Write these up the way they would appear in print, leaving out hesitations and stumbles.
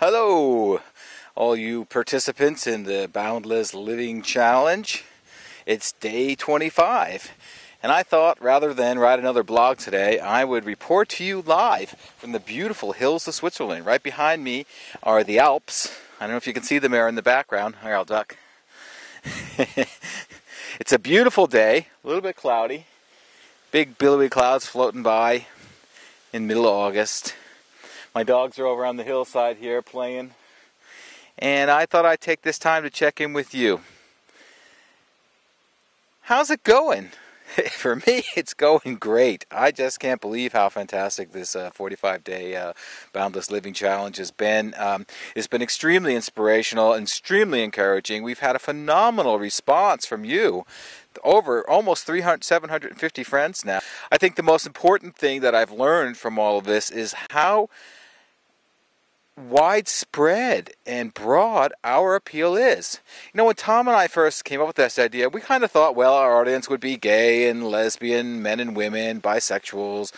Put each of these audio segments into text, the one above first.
Hello, all you participants in the Boundless Living Challenge. It's day 25, and I thought rather than write another blog today, I would report to you live from the beautiful hills of Switzerland. Right behind me are the Alps. I don't know if you can see them there in the background. Here, I'll duck. It's a beautiful day, a little bit cloudy. Big billowy clouds floating by in middle of August. My dogs are over on the hillside here playing, and I thought I'd take this time to check in with you. How's it going? For me, it's going great. I just can't believe how fantastic this 45-day Boundless Living Challenge has been. It's been extremely inspirational, extremely encouraging. We've had a phenomenal response from you. Over almost 750 friends now. I think the most important thing that I've learned from all of this is how widespread and broad our appeal is. You know, when Tom and I first came up with this idea, we kind of thought, well, our audience would be gay and lesbian, men and women, bisexuals,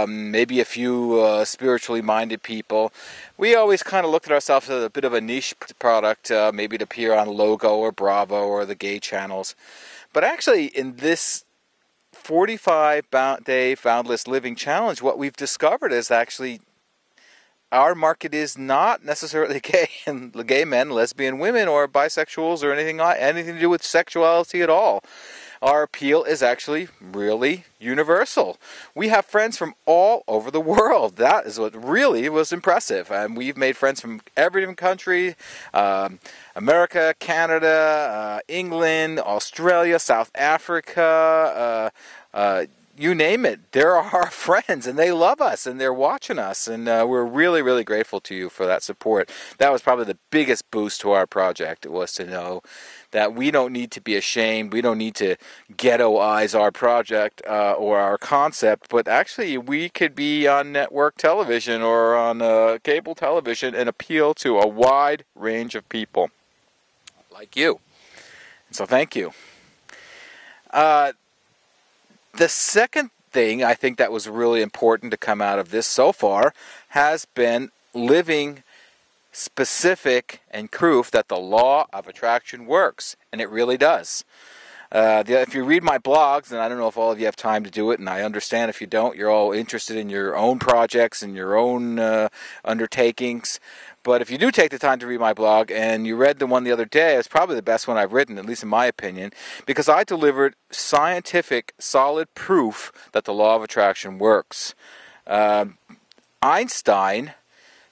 maybe a few spiritually minded people. We always kind of looked at ourselves as a bit of a niche product, maybe to appear on Logo or Bravo or the gay channels. But actually, in this 45-day Boundless Living Challenge, what we've discovered is actually our market is not necessarily gay men, lesbian women, or bisexuals, or anything to do with sexuality at all. Our appeal is actually really universal. We have friends from all over the world. That is what really was impressive. And we've made friends from every different country, America, Canada, England, Australia, South Africa, you name it. They're our friends, and they love us, and they're watching us, and we're really, really grateful to you for that support. That was probably the biggest boost to our project. It was to know that we don't need to be ashamed. We don't need to ghettoize our project or our concept, but actually we could be on network television or on cable television and appeal to a wide range of people like you. And so thank you. The second thing I think that was really important to come out of this so far has been living specific and proof that the law of attraction works, and it really does. If you read my blogs, and I don't know if all of you have time to do it, and I understand if you don't, you're all interested in your own projects and your own undertakings. But if you do take the time to read my blog, and you read the one the other day, it's probably the best one I've written, at least in my opinion, because I delivered scientific, solid proof that the law of attraction works. Einstein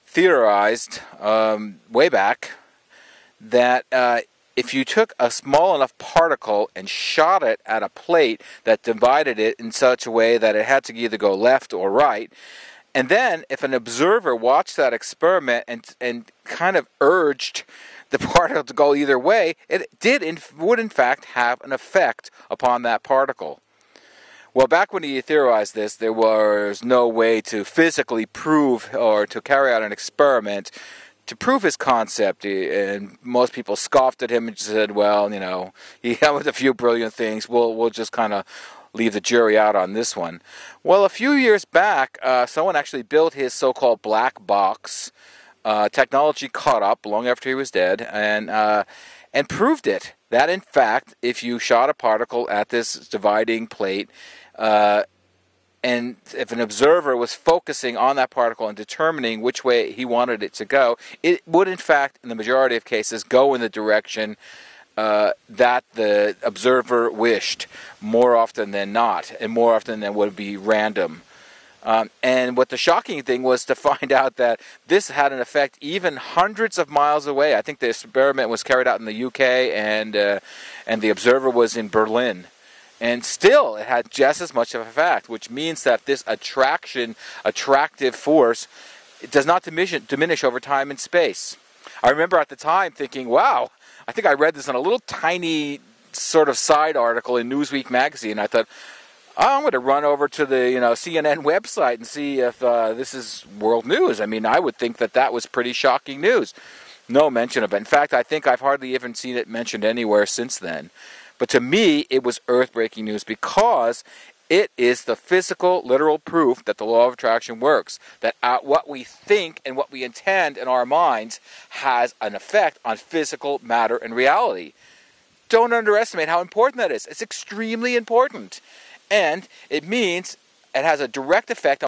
theorized way back that if you took a small enough particle and shot it at a plate that divided it in such a way that it had to either go left or right, and then if an observer watched that experiment and kind of urged the particle to go either way, it would in fact have an effect upon that particle. Well, back when he theorized this, there was no way to physically prove or to carry out an experiment to prove his concept, and most people scoffed at him and said, well, you know, he came with a few brilliant things, we'll just kind of leave the jury out on this one. Well, a few years back, someone actually built his so-called black box. Technology caught up long after he was dead, and proved it. That, in fact, if you shot a particle at this dividing plate, and if an observer was focusing on that particle and determining which way he wanted it to go, it would, in fact, in the majority of cases, go in the direction that the observer wished, more often than not, and more often than would be random. And what the shocking thing was to find out that this had an effect even hundreds of miles away. I think the experiment was carried out in the UK, and the observer was in Berlin. And still, it had just as much of an effect, which means that this attractive force, it does not diminish over time and space. I remember at the time thinking, wow, I think I read this in a little tiny sort of side article in Newsweek magazine. I thought, I'm going to run over to the CNN website and see if this is world news. I mean, I would think that was pretty shocking news. No mention of it. In fact, I think I've hardly even seen it mentioned anywhere since then. But to me, it was earth-breaking news because It is the physical, literal proof that the law of attraction works. That what we think and what we intend in our minds has an effect on physical matter and reality. Don't underestimate how important that is. It's extremely important. And it means it has a direct effect on